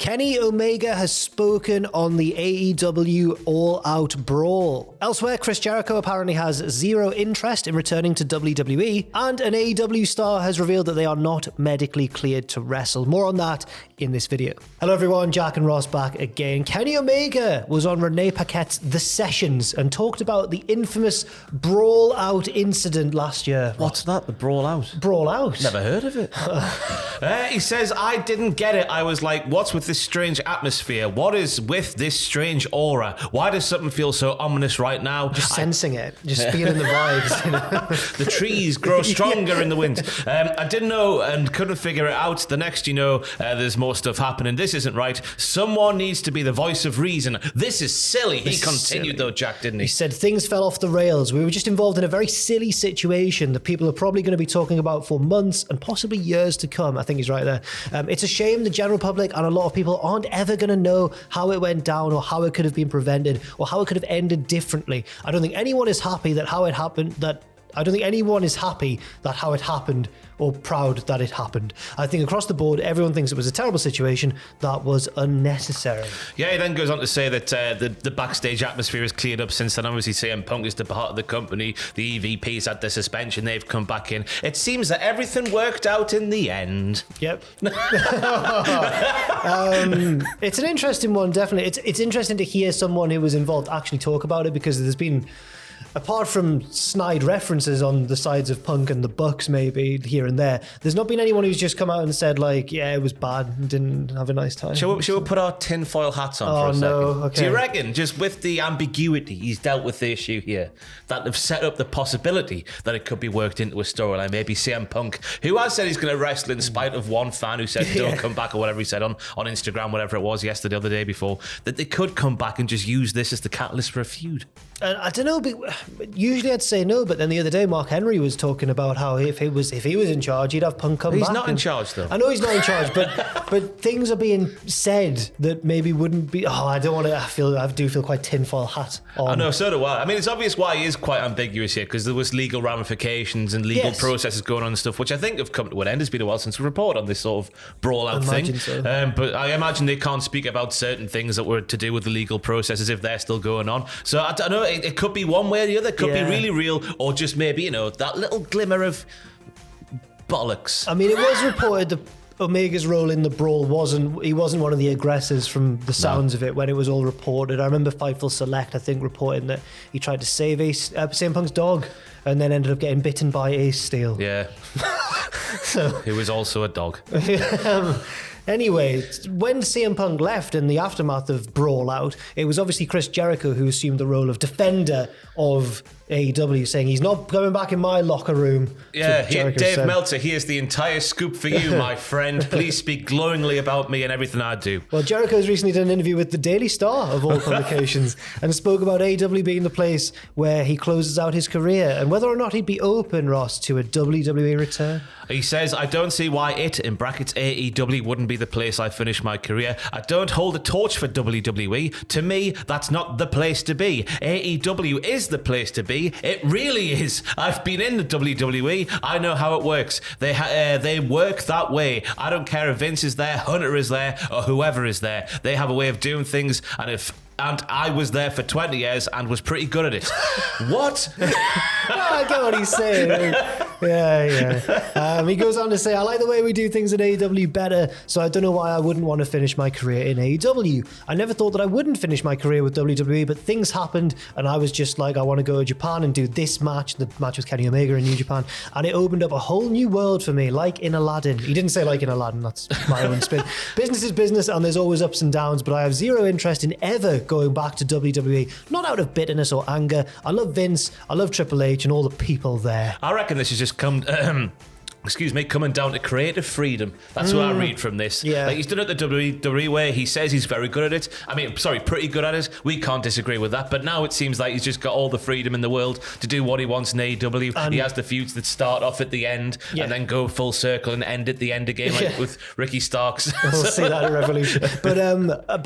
Kenny Omega has spoken on the AEW All Out Brawl. Elsewhere, Chris Jericho apparently has zero interest in returning to WWE, and an AEW star has revealed that they are not medically cleared to wrestle. More on that in this video. Hello everyone, Jack and Ross back again. Kenny Omega was on Renee Paquette's The Sessions and talked about the infamous Brawl Out incident last year. What's that, the Brawl Out? Brawl Out? Never heard of it. He says, I didn't get it. I was like, what's with this strange atmosphere? What is with this strange aura? Why does something feel so ominous right now? Just sensing it. Just feeling the vibes. You know? The trees grow stronger in the wind. I didn't know and couldn't figure it out. The next you know, there's more stuff happening. This isn't right. Someone needs to be the voice of reason. This is silly. He continued though, Jack, didn't he? He said things fell off the rails. We were just involved in a very silly situation that people are probably going to be talking about for months and possibly years to come. I think he's right there. It's a shame the general public and a lot of people aren't ever going to know how it went down or how it could have been prevented or how it could have ended differently. I don't think anyone is happy that how it happened, how it happened or proud that it happened. I think across the board, everyone thinks it was a terrible situation that was unnecessary. Yeah, he then goes on to say that the backstage atmosphere has cleared up since then. Obviously, CM Punk is departed the company. The EVP's had the suspension. They've come back in. It seems that everything worked out in the end. Yep. It's an interesting one, definitely. It's interesting to hear someone who was involved actually talk about it, because there's been, apart from snide references on the sides of Punk and the Bucks maybe here and there, there's not been anyone who's just come out and said like, yeah, it was bad and didn't have a nice time. Shall we put our tinfoil hats on for a second? Okay. Do you reckon, just with the ambiguity he's dealt with the issue here, that they've set up the possibility that it could be worked into a storyline? Maybe CM Punk, who has said he's going to wrestle in spite of one fan who said don't come back, or whatever he said on Instagram, whatever it was yesterday or the day before, that they could come back and just use this as the catalyst for a feud. I don't know, but usually I'd say no, but then the other day Mark Henry was talking about how if he was in charge, he'd have Punk come back. He's not in charge though. I know he's not in charge, but things are being said that maybe wouldn't be. I don't want to. I do feel quite tinfoil hat on. I know, so do I. I mean, it's obvious why he is quite ambiguous here, because there was legal ramifications and legal processes going on and stuff, which I think have come to an end. It's been a while since we reported on this sort of brawl out thing. So. But I imagine they can't speak about certain things that were to do with the legal processes if they're still going on. So I don't know. It could be one way or the other. It could be really real, or just maybe, that little glimmer of bollocks. I mean, it was reported that Omega's role in the brawl wasn't one of the aggressors from the sounds of it when it was all reported. I remember Fightful Select, I think, reporting that he tried to save CM Punk's dog and then ended up getting bitten by Ace Steel. Yeah. So, he was also a dog. Anyway, when CM Punk left in the aftermath of Brawl Out, it was obviously Chris Jericho who assumed the role of defender of AEW, saying he's not going back in my locker room. Yeah, Dave Meltzer, here's the entire scoop for you, my friend. Please speak glowingly about me and everything I do. Well, Jericho's recently done an interview with the Daily Star, of all publications, and spoke about AEW being the place where he closes out his career and whether or not he'd be open, Ross, to a WWE return. He says, I don't see why it, in brackets AEW, wouldn't be the place I finish my career. I don't hold a torch for WWE. To me, that's not the place to be. AEW is the place to be. It really is. I've been in the WWE. I know how it works. They work that way. I don't care if Vince is there, Hunter is there, or whoever is there. They have a way of doing things, and I was there for 20 years and was pretty good at it. What? I get what he's saying. Yeah. He goes on to say, I like the way we do things at AEW better, so I don't know why I wouldn't want to finish my career in AEW. I never thought that I wouldn't finish my career with WWE, but things happened, and I was just like, I want to go to Japan and do this match. The match with Kenny Omega in New Japan, and it opened up a whole new world for me, like in Aladdin. He didn't say like in Aladdin, that's my own spin. Business is business, and there's always ups and downs, but I have zero interest in ever going back to WWE, not out of bitterness or anger. I love Vince, I love Triple H and all the people there. I reckon this has just come coming down to creative freedom. That's what I read from this. Yeah. Like, he's done it the WWE way. He says he's very good at it. Pretty good at it. We can't disagree with that. But now it seems like he's just got all the freedom in the world to do what he wants in AEW. And he has the feuds that start off at the end and then go full circle and end at the end again, like with Ricky Starks. We'll see that in Revolution. But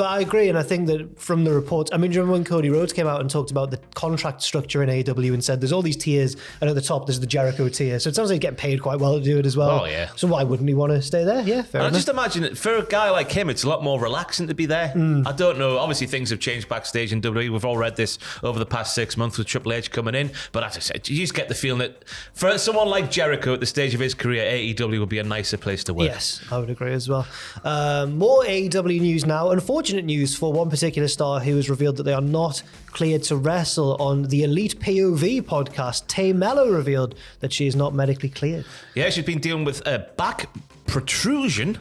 I agree, and I think that from the reports, I mean, remember when Cody Rhodes came out and talked about the contract structure in AEW and said there's all these tiers, and at the top there's the Jericho tier. So it sounds like he's getting paid quite well to do do it as well. Oh, yeah. So why wouldn't he want to stay there? Yeah, fair And I enough. just imagine for a guy like him, it's a lot more relaxing to be there. I don't know. Obviously, things have changed backstage in WWE. We've all read this over the past 6 months with Triple H coming in. But as I said, you just get the feeling that for someone like Jericho at the stage of his career, AEW would be a nicer place to work. Yes, I would agree as well. More AEW news now. Unfortunate news for one particular star who has revealed that they are not cleared to wrestle on the Elite POV podcast. Tay Melo revealed that she is not medically cleared. Yeah, she's been dealing with a back protrusion,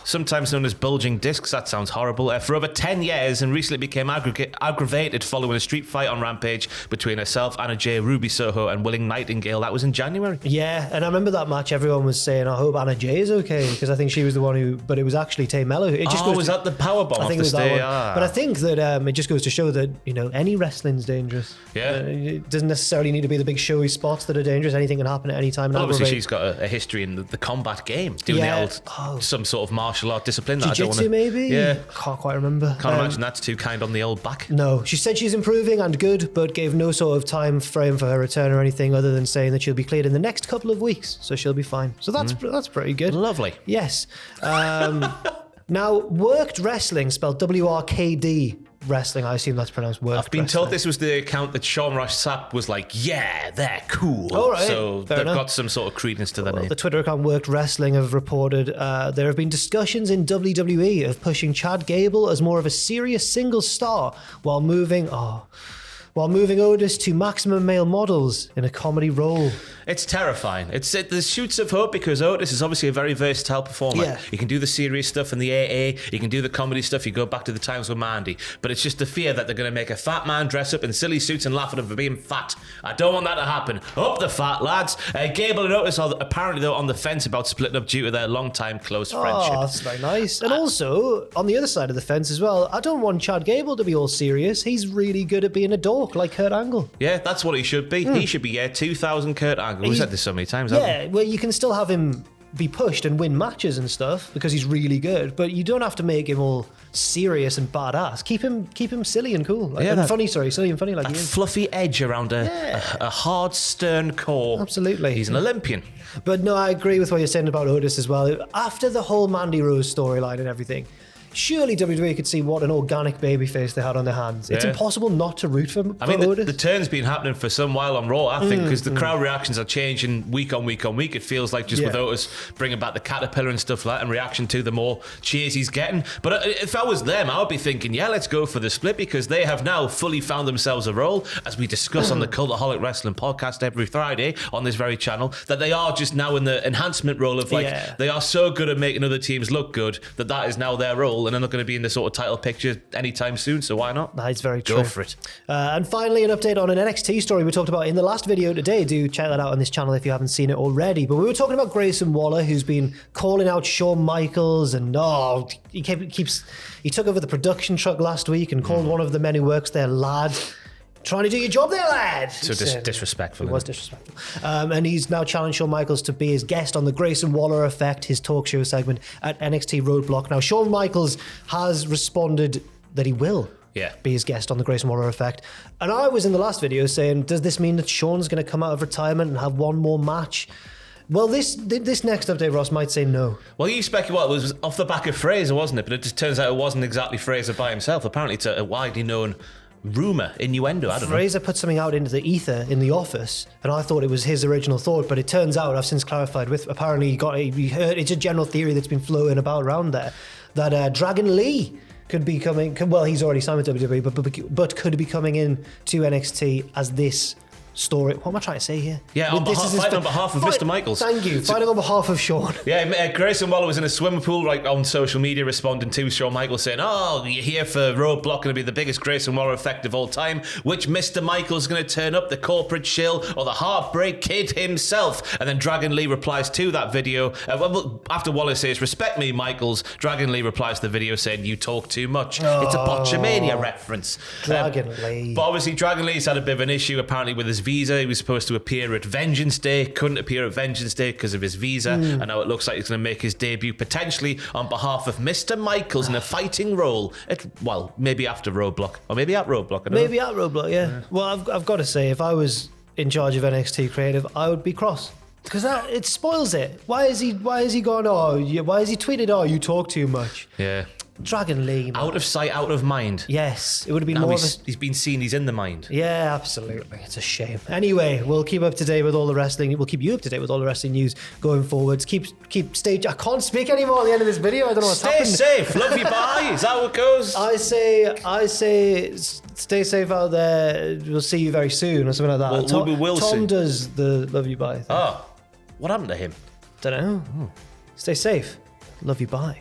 sometimes known as bulging discs. That sounds horrible. For over 10 years, and recently became aggravated following a street fight on Rampage between herself, Anna Jay, Ruby Soho, and Willing Nightingale. That was in January. Yeah, and I remember that match. Everyone was saying, "I hope Anna Jay is okay," because I think she was the one who. But it was actually Tay Melo. It just was that the powerbomb? I think it was that one. But I think that it just goes to show that any wrestling's dangerous. Yeah, it doesn't necessarily need to be the big showy spots that are dangerous. Anything can happen at any time. Well, obviously, she's got a history in the combat game, doing some sort of martial art discipline. Jiu-jitsu, maybe? Yeah. Can't quite remember. Can't imagine that's too kind on the old back. No. She said she's improving and good, but gave no sort of time frame for her return or anything other than saying that she'll be cleared in the next couple of weeks, so she'll be fine. So that's pretty good. Lovely. Yes. Now, Worked Wrestling, spelled WRKD Wrestling. I assume that's pronounced Worked I've been Wrestling. told this was the account that Sean Ross Sapp was like, yeah, they're cool. All right, so fair they've enough. got some sort of credence to their name. The Twitter account Worked Wrestling have reported there have been discussions in WWE of pushing Chad Gable as more of a serious single star while moving Otis to maximum male models in a comedy role. It's terrifying. There's shoots of hope because Otis is obviously a very versatile performer. Yeah. You can do the serious stuff in the AA, you can do the comedy stuff, you go back to the times with Mandy. But it's just the fear that they're going to make a fat man dress up in silly suits and laugh at him for being fat. I don't want that to happen. Up the fat, lads. Gable and Otis are apparently though on the fence about splitting up due to their long-time close friendship. Oh, that's very nice. And also, on the other side of the fence as well, I don't want Chad Gable to be all serious. He's really good at being a dork, like Kurt Angle. Yeah, that's what he should be. He should be 2000 Kurt Angle. We've said this so many times, haven't we? Yeah, well, you can still have him be pushed and win matches and stuff because he's really good, but you don't have to make him all serious and badass. Keep him silly and cool. Silly and funny like he is. Fluffy edge around a hard, stern core. Absolutely. He's an Olympian. But no, I agree with what you're saying about Otis as well. After the whole Mandy Rose storyline and everything, surely WWE could see what an organic babyface they had on their hands. It's impossible not to root for Otis. The turn's been happening for some while on Raw, I think, because the crowd reactions are changing week on week on week. It feels like just with Otis bringing back the caterpillar and stuff like that in reaction to the more cheers he's getting. But if I was them, I would be thinking, let's go for the split because they have now fully found themselves a role, as we discuss on the Cultaholic Wrestling podcast every Friday on this very channel, that they are just now in the enhancement role of they are so good at making other teams look good that is now their role. And they're not going to be in the sort of title picture anytime soon, so why not? That's very true. Go for it. And finally, an update on an NXT story we talked about in the last video today. Do check that out on this channel if you haven't seen it already. But we were talking about Grayson Waller, who's been calling out Shawn Michaels, and he took over the production truck last week and called one of the men who works there lad. Trying to do your job there, lad. So disrespectful. It was disrespectful. And he's now challenged Shawn Michaels to be his guest on the Grayson Waller Effect, his talk show segment at NXT Roadblock. Now, Shawn Michaels has responded that he will be his guest on the Grayson Waller Effect. And I was in the last video saying, does this mean that Shawn's going to come out of retirement and have one more match? Well, this next update, Ross, might say no. Well, you speculate it was off the back of Fraser, wasn't it? But it just turns out it wasn't exactly Fraser by himself. Apparently, it's a widely known rumour, innuendo, I don't know. Fraser put something out into the ether in the office, and I thought it was his original thought, but it turns out, I've since clarified with, apparently he heard, it's a general theory that's been floating about around there, that Dragon Lee could be coming, well, he's already signed with WWE, but could be coming in to NXT as this story. What am I trying to say here? Yeah, on behalf of Mr. Michaels. Thank you. Fighting on behalf of Shawn. Yeah, Grayson Waller was in a swimming pool on social media responding to Shawn Michaels saying, you're here for Roadblock, going to be the biggest Grayson Waller effect of all time, which Mr. Michaels is going to turn up, the corporate shill or the Heartbreak Kid himself. And then Dragon Lee replies to that video. After Waller says, respect me, Michaels, Dragon Lee replies to the video saying, you talk too much. It's a Botchamania reference. Dragon Lee. But obviously Dragon Lee's had a bit of an issue apparently with his visa. He was supposed to appear at Vengeance Day, couldn't appear at Vengeance Day because of his visa, and now it looks like he's going to make his debut potentially on behalf of Mr. Michaels in a fighting role maybe after Roadblock or maybe at Roadblock. At Roadblock, yeah. Well, I've got to say, if I was in charge of NXT Creative, I would be cross. Because it spoils it. Why is he gone, why is he tweeted, you talk too much? Yeah. Dragon Lee, man. Out of sight, out of mind. Yes, it would have been Now more he's been seen, he's in the mind. Yeah, absolutely. It's a shame. Anyway, we'll keep up to date with all the wrestling. We'll keep you up to date with all the wrestling news going forwards. Keep stage. I can't speak anymore at the end of this video. I don't know what's happened. Stay safe. Love you, bye. Is that how it goes? I say, stay safe out there. We'll see you very soon or something like that. We will Tom soon. does the love you bye thing. Oh, what happened to him? Don't know. Stay safe. Love you bye.